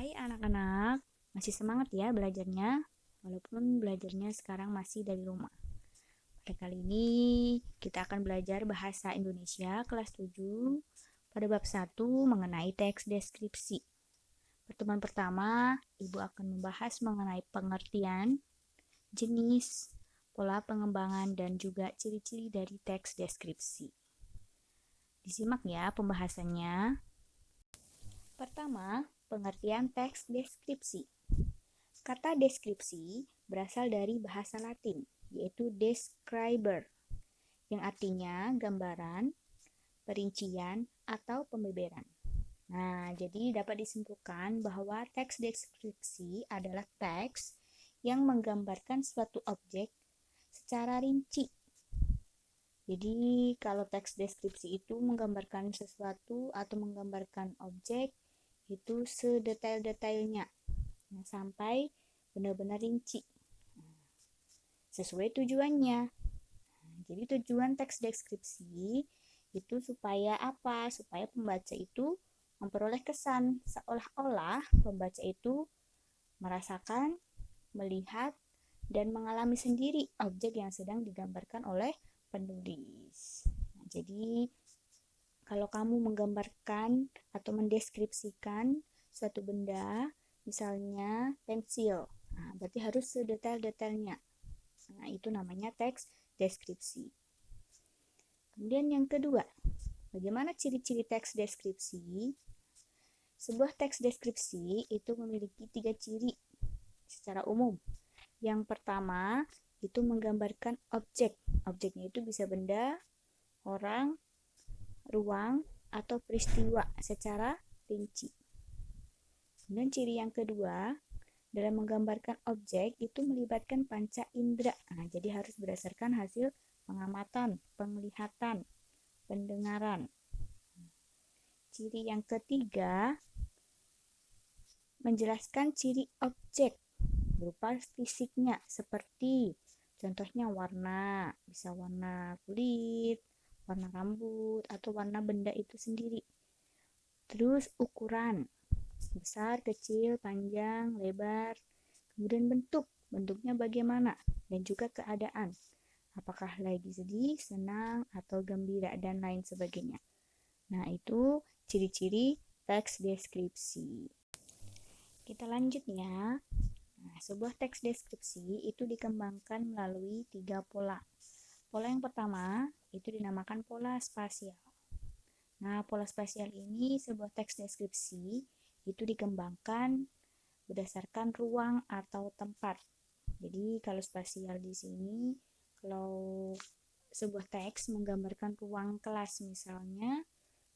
Hai anak-anak, masih semangat ya belajarnya? Walaupun belajarnya sekarang masih dari rumah. Pada kali ini kita akan belajar bahasa Indonesia kelas 7 pada bab 1 mengenai teks deskripsi. Pertemuan pertama, Ibu akan membahas mengenai pengertian, jenis, pola pengembangan, dan juga ciri-ciri dari teks deskripsi. Disimak ya pembahasannya. Pertama, pengertian teks deskripsi. Kata deskripsi berasal dari bahasa Latin, yaitu describer, yang artinya gambaran, perincian, atau pembeberan. Nah, jadi dapat disimpulkan bahwa teks deskripsi adalah teks yang menggambarkan suatu objek secara rinci. Jadi, kalau teks deskripsi itu menggambarkan sesuatu atau menggambarkan objek, itu sedetail-detailnya. Nah, sampai benar-benar rinci sesuai tujuannya. Jadi tujuan teks deskripsi itu supaya apa? Supaya pembaca itu memperoleh kesan seolah-olah pembaca itu merasakan, melihat, dan mengalami sendiri objek yang sedang digambarkan oleh penulis. Nah, jadi kalau kamu menggambarkan atau mendeskripsikan suatu benda, misalnya pensil, nah, berarti harus sedetail-detailnya. Nah, itu namanya teks deskripsi. Kemudian yang kedua, bagaimana ciri-ciri teks deskripsi? Sebuah teks deskripsi itu memiliki 3 ciri secara umum. Yang pertama, itu menggambarkan objek. Objeknya itu bisa benda, orang, ruang, atau peristiwa secara rinci. Kemudian ciri yang kedua, dalam menggambarkan objek itu melibatkan panca indera. Nah, jadi harus berdasarkan hasil pengamatan, penglihatan, pendengaran. Ciri yang ketiga, menjelaskan ciri objek berupa fisiknya, seperti contohnya warna, bisa warna kulit, warna rambut, atau warna benda itu sendiri. Terus ukuran, besar, kecil, panjang, lebar. Kemudian bentuknya bagaimana, dan juga keadaan. Apakah lagi sedih, senang, atau gembira, dan lain sebagainya. Nah, itu ciri-ciri teks deskripsi. Kita lanjut ya. Nah, sebuah teks deskripsi itu dikembangkan melalui 3 pola. Pola yang pertama itu dinamakan pola spasial. Nah, pola spasial ini sebuah teks deskripsi itu dikembangkan berdasarkan ruang atau tempat. Jadi, kalau spasial di sini, kalau sebuah teks menggambarkan ruang kelas misalnya,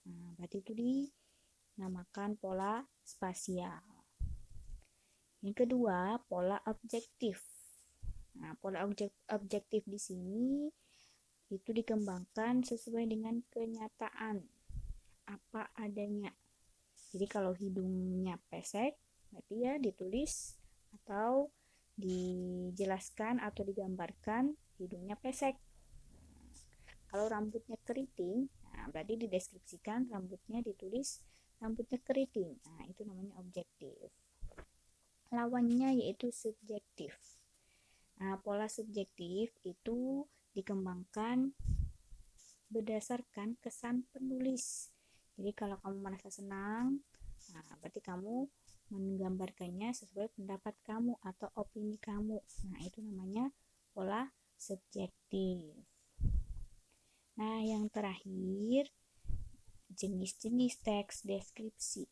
nah, berarti itu dinamakan pola spasial. Yang kedua, pola objektif. Nah, pola objektif di sini itu dikembangkan sesuai dengan kenyataan, apa adanya. Jadi kalau hidungnya pesek, berarti ya ditulis atau dijelaskan atau digambarkan hidungnya pesek. Kalau rambutnya keriting, nah berarti dideskripsikan rambutnya, ditulis rambutnya keriting. Nah, itu namanya objektif. Lawannya yaitu subjektif. Nah, pola subjektif itu dikembangkan berdasarkan kesan penulis. Jadi kalau kamu merasa senang, nah berarti kamu menggambarkannya sesuai pendapat kamu atau opini kamu. Nah, itu namanya pola subjektif. Nah, yang terakhir, jenis-jenis teks deskripsi.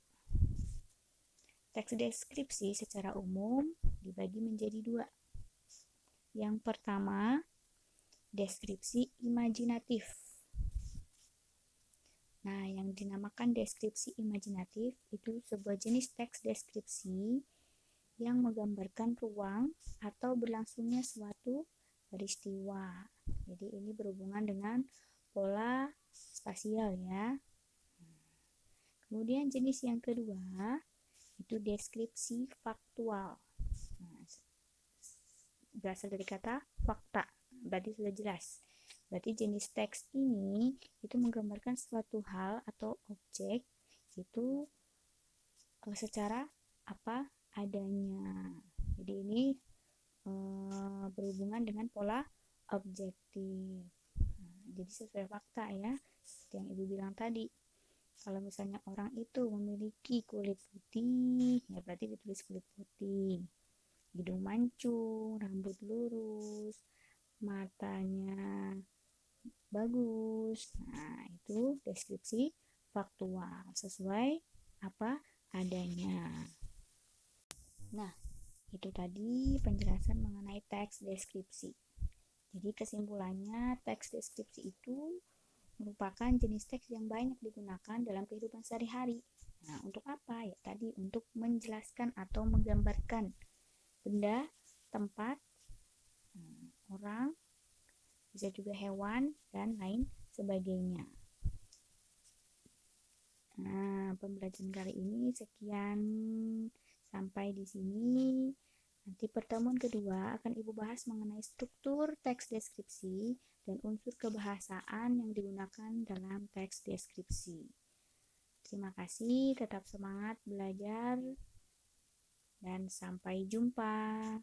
Teks deskripsi secara umum dibagi menjadi 2. Yang pertama, deskripsi imajinatif. Nah, yang dinamakan deskripsi imajinatif itu sebuah jenis teks deskripsi yang menggambarkan ruang atau berlangsungnya suatu peristiwa. Jadi ini berhubungan dengan pola spasial ya. Kemudian jenis yang kedua itu deskripsi faktual. Nah, berasal dari kata fakta, berarti sudah jelas. Berarti jenis teks ini itu menggambarkan suatu hal atau objek itu secara apa adanya. Jadi ini berhubungan dengan pola objektif. Jadi sesuai fakta ya, seperti yang Ibu bilang tadi. Kalau misalnya orang itu memiliki kulit putih, ya berarti ditulis kulit putih. Hidung mancung, rambut lurus, matanya bagus. Nah, itu deskripsi faktual sesuai apa adanya. Nah, itu tadi penjelasan mengenai teks deskripsi. Jadi kesimpulannya, teks deskripsi itu merupakan jenis teks yang banyak digunakan dalam kehidupan sehari-hari. Nah, untuk apa? Ya tadi untuk menjelaskan atau menggambarkan benda, tempat, orang, bisa juga hewan, dan lain sebagainya. Nah, pembelajaran kali ini sekian, sampai di sini. Nanti pertemuan kedua akan Ibu bahas mengenai struktur teks deskripsi dan unsur kebahasaan yang digunakan dalam teks deskripsi. Terima kasih, tetap semangat belajar, dan sampai jumpa.